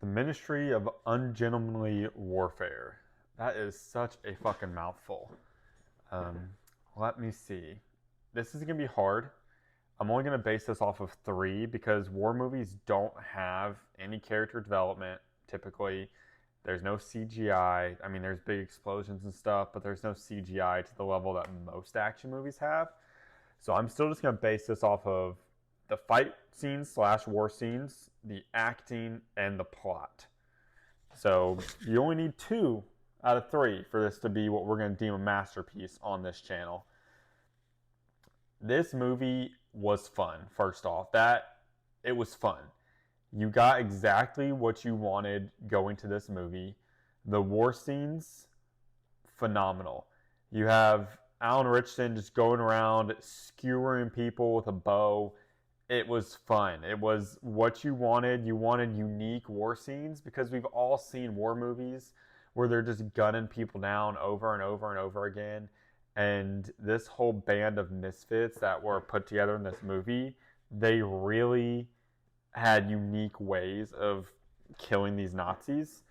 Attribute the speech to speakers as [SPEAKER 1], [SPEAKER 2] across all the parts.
[SPEAKER 1] The Ministry of Ungentlemanly Warfare. That is such a fucking mouthful. Um, Let me see. This is going to be hard. I'm only going to base this off of three because war movies don't have any character development typically. There's no CGI. I mean, there's big explosions and stuff, but there's no CGI to the level that most action movies have. So I'm still just going to base this off of the fight scenes slash war scenes, the acting, and the plot. So you only need two out of three for this to be what we're going to deem a masterpiece on this channel. This movie was fun, first off. It was fun. You got exactly what you wanted going to this movie. The war scenes, phenomenal. You have Alan Richardson just going around skewering people with a bow. It was fun. It was what you wanted. You wanted unique war scenes because we've all seen war movies where they're just gunning people down over and over and over again. And this whole band of misfits that were put together in this movie, they really had unique ways of killing these Nazis.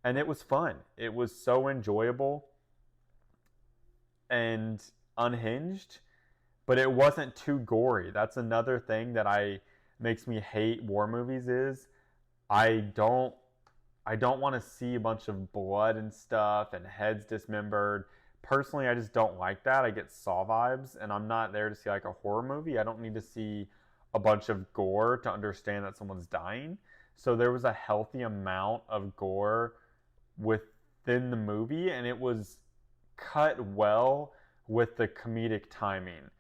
[SPEAKER 1] And it was fun. It was so enjoyable and unhinged, but it wasn't too gory. That's another thing that I makes me hate war movies is I don't I don't want to see a bunch of blood and stuff and heads dismembered. Personally, I just don't like that. I get Saw vibes, and I'm not there to see like a horror movie. I don't need to see a bunch of gore to understand that someone's dying. So there was a healthy amount of gore within the movie, and it was cut well with the comedic timing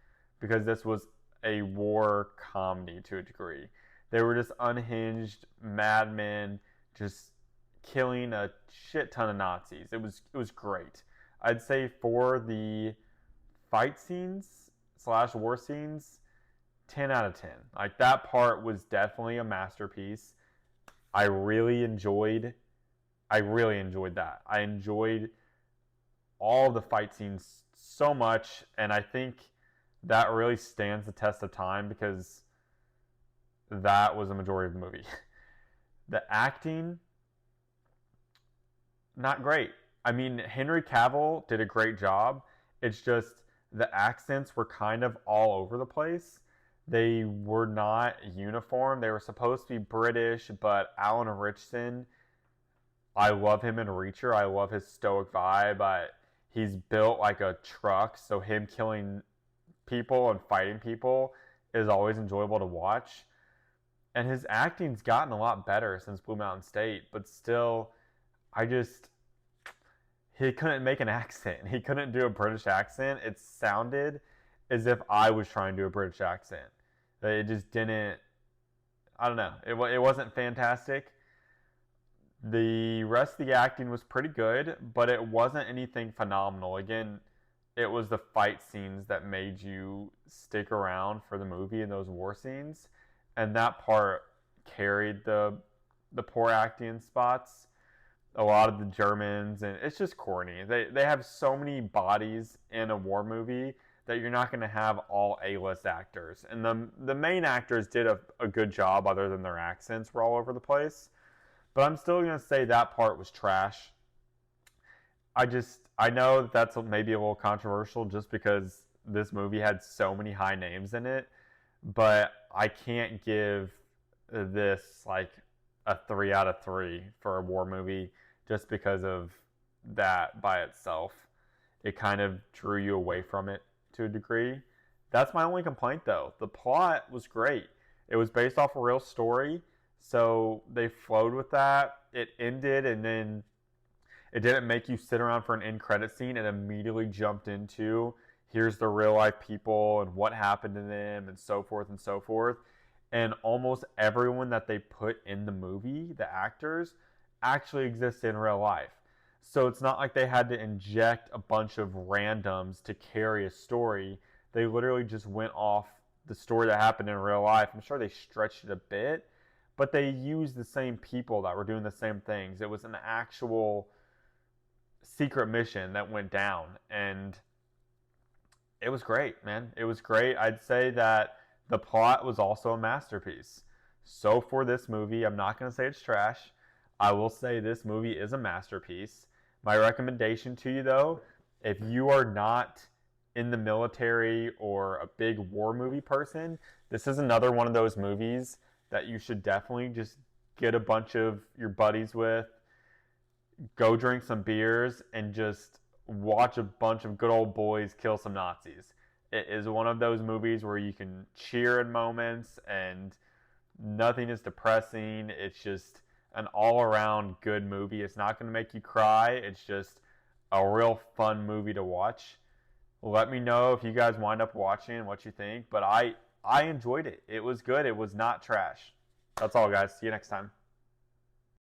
[SPEAKER 1] because this was a war comedy to a degree. They were just unhinged madmen just killing a shit ton of Nazis. It was great. I'd say for the fight scenes slash war scenes, 10 out of 10. Like that part was definitely a masterpiece. I really enjoyed I really enjoyed that. I enjoyed all the fight scenes so much, and I think that really stands the test of time because that was a majority of the movie. The acting, not great. I mean, Henry Cavill did a great job. It's just the accents were kind of all over the place. They were not uniform. They were supposed to be British, but Alan Richardson, I love him in Reacher. I love his stoic vibe. He's built like a truck, so him killing people and fighting people is always enjoyable to watch. And his acting's gotten a lot better since Blue Mountain State, but still, I just he couldn't make an accent. He couldn't do a British accent. It sounded as if I was trying to do a British accent. It just didn't. I don't know. It wasn't fantastic. The rest of the acting was pretty good, but it wasn't anything phenomenal. Again, it was the fight scenes that made you stick around for the movie and those war scenes, and that part carried the poor acting spots. A lot of the Germans, and it's just corny. They have so many bodies in a war movie that you're not going to have all A-list actors. And the main actors did a good job, other than their accents were all over the place. But I'm still going to say that part was trash. I know that that's maybe a little controversial just because this movie had so many high names in it, but I can't give this like a 3 out of 3 for a war movie just because of that by itself. It kind of drew you away from it to a degree. That's my only complaint though. The plot was great. It was based off a real story, so they flowed with that. It ended, and then it didn't make you sit around for an end credit scene. It immediately jumped into here's the real life people and what happened to them and so forth and so forth. And almost everyone that they put in the movie, the actors, actually exists in real life. So it's not like they had to inject a bunch of randoms to carry a story. They literally just went off the story that happened in real life. I'm sure they stretched it a bit, but they used the same people that were doing the same things. It was an actual secret mission that went down, and it was great, man. It was great. I'd say that the plot was also a masterpiece. So for this movie, I'm not going to say it's trash. I will say this movie is a masterpiece. My recommendation to you, though, if you are not in the military or a big war movie person, this is another one of those movies that you should definitely just get a bunch of your buddies with, go drink some beers, and just watch a bunch of good old boys kill some Nazis. It is one of those movies where you can cheer in moments and nothing is depressing. It's just an all around good movie. It's not going to make you cry. It's just a real fun movie to watch. Let me know if you guys wind up watching what you think. But I enjoyed it. It was good. It was not trash. That's all, guys. See you next time.